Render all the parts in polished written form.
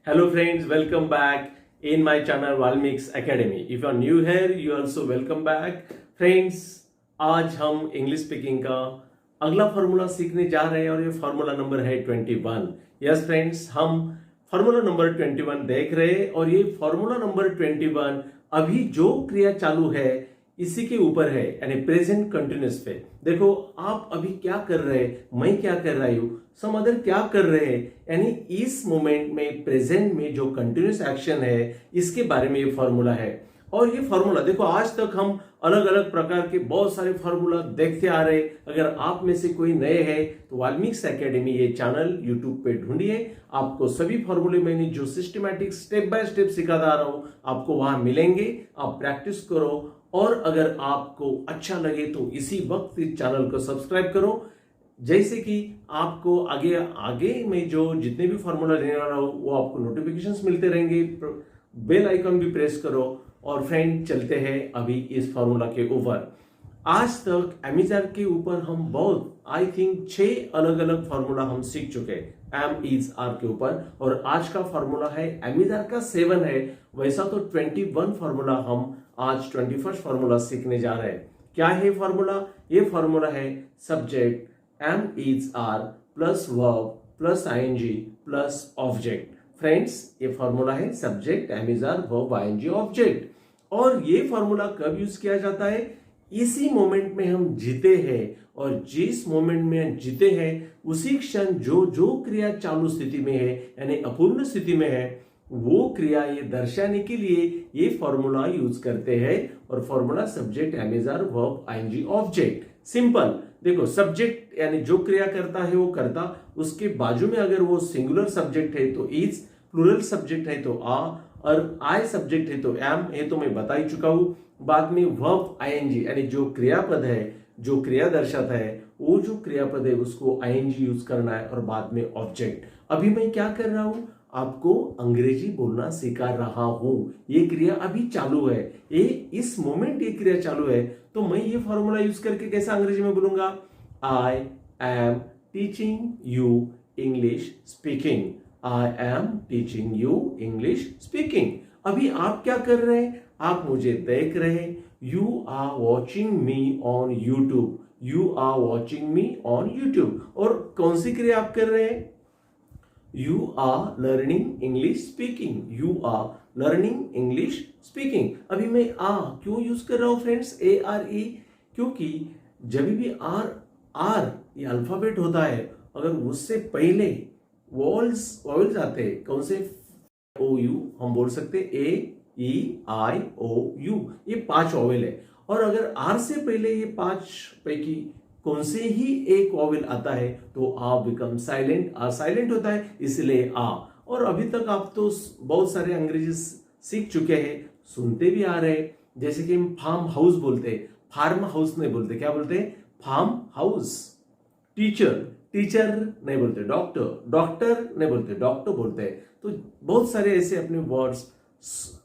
Hello friends, welcome back in my channel Valmix Academy. If you are new here, you also welcome back. Friends, आज हम English speaking का अगला formula सीखने जा रहे हैं और ये फार्मूला नंबर है 21। यस फ्रेंड्स, हम फार्मूला नंबर 21 देख रहे हैं और ये फार्मूला नंबर 21 अभी जो क्रिया चालू है इसी के ऊपर है, यानी प्रेजेंट कंटिन्यूस पे। देखो आप अभी क्या कर रहे हैं, मैं क्या कर रही हूं, सम अदर क्या कर रहे हैं, यानी इस मोमेंट में प्रेजेंट में जो कंटिन्यूस एक्शन है इसके बारे में ये फॉर्मूला है। और ये फॉर्मूला देखो, आज तक हम अलग अलग प्रकार के बहुत सारे फॉर्मूला देखते आ रहे। अगर आप में से कोई नए हैं तो वाल्मीकि एकेडमी ये चैनल यूट्यूब पे ढूंढिए, आपको सभी फॉर्मूले मैंने जो सिस्टमैटिक स्टेप बाय स्टेप सिखाता आ रहा हूं आपको वहां मिलेंगे। आप प्रैक्टिस करो और अगर आपको अच्छा लगे तो इसी वक्त इस चैनल को सब्सक्राइब करो, जैसे कि आपको आगे आगे में जो जितने भी फॉर्मूला लेने वाला हो वो आपको नोटिफिकेशंस मिलते रहेंगे। बेल आइकन भी प्रेस करो। और फ्रेंड, चलते हैं अभी इस फॉर्मूला के ऊपर। आज तक एमिजार के ऊपर हम बहुत आई थिंक 6 अलग अलग फॉर्मूला हम सीख चुके हैं एम इज आर के ऊपर, और आज का फॉर्मूला है एमिजार का 7 है। वैसा तो 21 फॉर्मूला हम आज 21st फॉर्मूला सीखने जा रहे हैं। क्या है फॉर्मूला? ये फॉर्मूला है subject am is are plus verb plus ING plus object. Friends, ये फॉर्मूला है subject am is are verb ING object. और ये फॉर्मूला कब यूज किया जाता है? इसी मोमेंट में हम जीते हैं, और जिस मोमेंट में हम जीते हैं उसी क्षण जो जो क्रिया चालू स्थिति में है यानी अपूर्ण स्थिति में है वो क्रिया ये दर्शाने के लिए ये फॉर्मूला यूज करते हैं। और formula subject am is are verb ING object. Simple देखो, सब्जेक्ट यानी जो क्रिया करता है वो करता, उसके बाजू में अगर वो सिंगुलर सब्जेक्ट है तो इज, प्लूरल सब्जेक्ट है तो आ, और आई सब्जेक्ट है तो एम, ये तो मैं बता ही चुका हूं। बाद में वर्ब आईएनजी यानी जो क्रियापद है, जो क्रिया दर्शाता है, वो जो क्रियापद है उसको आईएनजी यूज करना है, और बाद में ऑब्जेक्ट। अभी मैं क्या कर रहा हूं? आपको अंग्रेजी बोलना सिखा रहा हूं। ये क्रिया अभी चालू है, ये इस मोमेंट ये क्रिया चालू है, तो मैं ये फॉर्मूला यूज करके कैसा अंग्रेजी में बोलूंगा? I am teaching you English speaking. I am teaching you English speaking. अभी आप क्या कर रहे हैं? आप मुझे देख रहे हैं। You are watching me on YouTube. You are watching me on YouTube. और कौन सी क्रिया आप कर रहे हैं? You are learning English speaking. You are learning English speaking. अभी मैं आ क्यों यूज कर रहा हूं फ्रेंड्स, ए आर ई? क्योंकि जब भी आर आर ये अल्फाबेट होता है, अगर उससे पहले वॉवल्स आते हैं, कौन से? ओ यू हम बोल सकते ए ई आई ओ यू, ये 5 वॉवेल है। और अगर आर से पहले ये 5 पैकी कौन से ही एक वॉवेल आता है तो आ बिकम साइलेंट, आ साइलेंट होता है, इसलिए आ। और अभी तक आप तो बहुत सारे अंग्रेजी सीख चुके हैं, सुनते भी आ रहे हैं। जैसे कि हम फार्म हाउस बोलते हैं, फार्म हाउस नहीं बोलते, क्या बोलते हैं? Farm house. टीचर, टीचर नहीं बोलते, डॉक्टर, डॉक्टर नहीं बोलते, डॉक्टर बोलते हैं। तो बहुत सारे ऐसे अपने वर्ड्स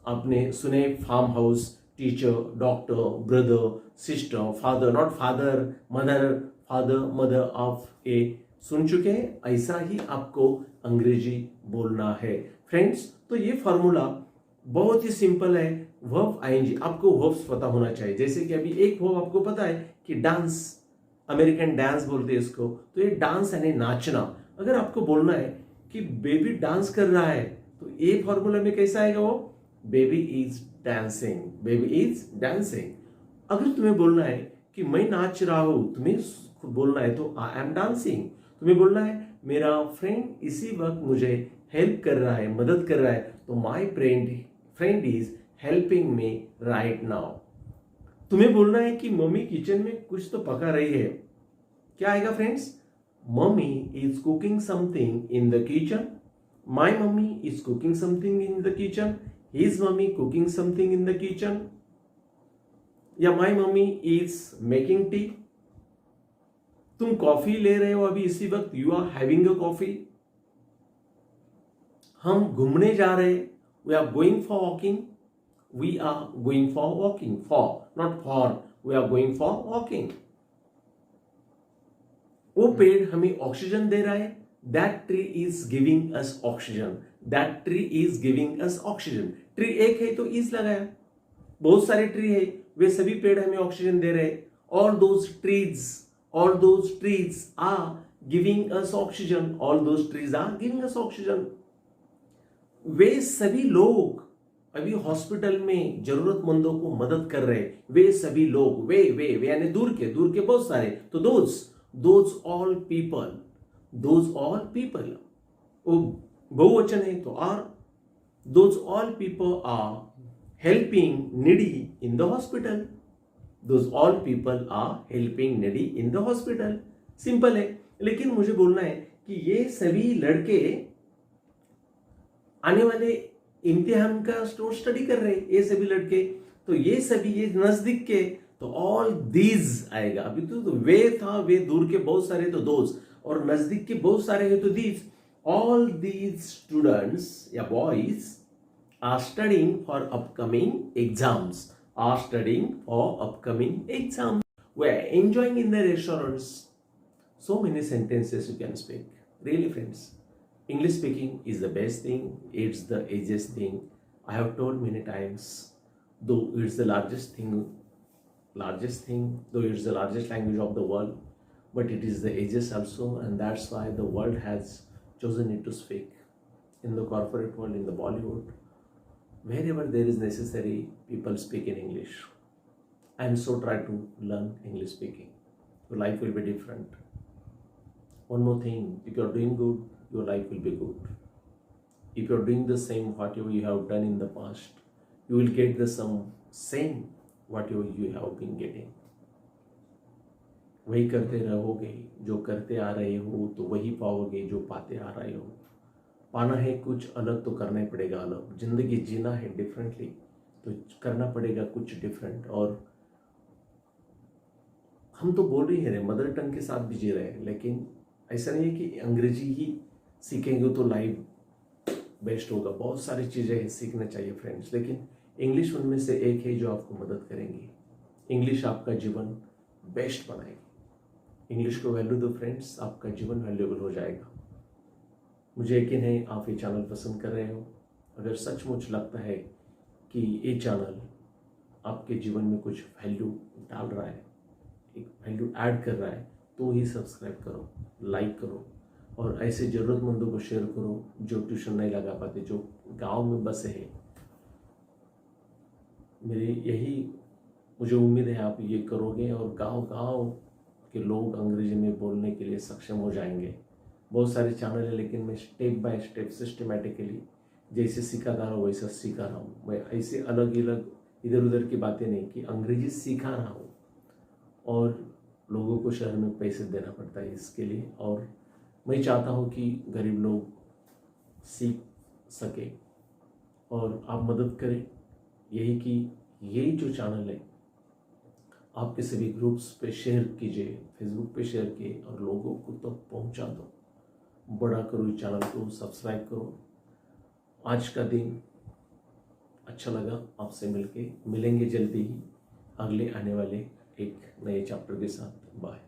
आपने सुने, farm house, teacher, doctor, brother, sister, father, not father mother, father mother of a, सुन चुके हैं। ऐसा ही आपको अंग्रेजी बोलना है फ्रेंड्स। तो ये फॉर्मूला बहुत ही सिंपल है। वर्ब आईएनजी, आपको वर्ब्स पता होना चाहिए। जैसे कि अभी एक वर्ब आपको पता है कि डांस, अमेरिकन डांस बोलते हैं इसको, तो ये डांस यानी नाचना। अगर आपको बोलना है कि बेबी डांस कर रहा है तो ये फॉर्मूला में कैसा आएगा? वो baby is dancing, baby is dancing. अगर तुम्हें बोलना है कि मैं नाच रहा हूं, तुम्हें खुद बोलना है तो आई एम डांसिंग। तुम्हें बोलना है मेरा फ्रेंड इसी वक्त मुझे हेल्प कर रहा है, मदद कर रहा है, तो my friend is helping me right now. तुम्हें बोलना है कि मम्मी किचन में कुछ तो पका रही है, क्या आएगा friends? Mummy is cooking something in the kitchen. My mummy is cooking something in the kitchen. His mummy cooking something in the kitchen. या my mummy is making tea. तुम कॉफी ले रहे हो अभी इसी वक्त, you are having a coffee. हम घूमने जा रहे हैं, we are going for walking. We are going for walking, for not for, we are going for walking. वो पेड़ हमें ऑक्सीजन दे रहा है, that tree is giving us oxygen, that tree is giving us oxygen. Tree एक है तो is लगाया, बहुत सारे ट्री है, वे सभी पेड़ हमें ऑक्सीजन दे रहे हैं। All those trees are giving us oxygen, all those trees are giving us oxygen. वे सभी लोग अभी हॉस्पिटल में जरूरतमंदों को मदद कर रहे, वे सभी लोग, वे यानी दूर के बहुत सारे, तो दोज ऑल पीपल, वो बहुवचन है तो आर, those all people are helping needy in the hospital, those all people are helping needy in the hospital. Simple है, लेकिन मुझे बोलना है कि ये सभी लड़के आने वाले इम्तिहान का स्टडी कर रहे, ये सभी लड़के, तो ये सभी, ये नजदीक के, तो ऑल दीज आएगा। अभी तो वे था, वे दूर के बहुत सारे तो दोज, और नजदीक के बहुत सारे है तो दीज। ऑल दीज स्टूडेंट्स या boys are studying for upcoming exams, we are enjoying in the restaurants. So many sentences you can speak. Really, friends, English speaking is the best thing. It's the easiest thing. I have told many times, though it's the largest thing, though it's the largest language of the world, but it is the easiest also, and that's why the world has chosen it to speak. In the corporate world, in the Bollywood, wherever there is necessary, people speak in English. And so try to learn English speaking. Your life will be different. One more thing, if you're doing good, your life will be good. If you're doing the same whatever you have done in the past, you will get the same whatever you have been getting. वही करते रहोगे जो करते आ रहे हो, तो वही पाओगे जो पाते आ रहे हो। पाना है कुछ अलग तो करना ही पड़ेगा अलग। जिंदगी जीना है डिफरेंटली तो करना पड़ेगा कुछ डिफरेंट। और हम तो बोल ही रहे, मदर टंग के साथ भी जी रहे हैं, लेकिन ऐसा नहीं है कि अंग्रेजी ही सीखेंगे तो लाइफ बेस्ट होगा। बहुत सारी चीज़ें सीखना चाहिए फ्रेंड्स, लेकिन इंग्लिश उनमें से एक है जो आपको मदद करेंगी। इंग्लिश आपका जीवन बेस्ट बनाएगी। इंग्लिश को वैल्यू दो फ्रेंड्स, आपका जीवन वैल्यूएबल हो जाएगा। मुझे यकीन है आप ये चैनल पसंद कर रहे हो। अगर सचमुच लगता है कि ये चैनल आपके जीवन में कुछ वैल्यू डाल रहा है, एक वैल्यू ऐड कर रहा है, तो ही सब्सक्राइब करो, लाइक करो, और ऐसे ज़रूरतमंदों को शेयर करो जो ट्यूशन नहीं लगा पाते, जो गांव में बसे हैं। मेरी यही मुझे उम्मीद है आप ये करोगे और गांव के लोग अंग्रेजी में बोलने के लिए सक्षम हो जाएंगे। बहुत सारे चैनल है, लेकिन मैं स्टेप बाय स्टेप सिस्टमेटिकली जैसे सिखाता रहा हूँ वैसा सीखा रहा हूँ। मैं ऐसे अलग अलग इधर उधर की बातें नहीं कि अंग्रेजी सीखा रहा हूँ। और लोगों को शहर में पैसे देना पड़ता है इसके लिए, और मैं चाहता हूँ कि गरीब लोग सीख सके और आप मदद करें। यही कि यही जो चैनल है आपके सभी ग्रुप्स पे शेयर कीजिए, फेसबुक पे शेयर किए और लोगों को तो पहुंचा दो, बड़ा करो इस चैनल को, सब्सक्राइब करो। आज का दिन अच्छा लगा आपसे मिलके, मिलेंगे जल्दी ही अगले आने वाले एक नए चैप्टर के साथ। बाय।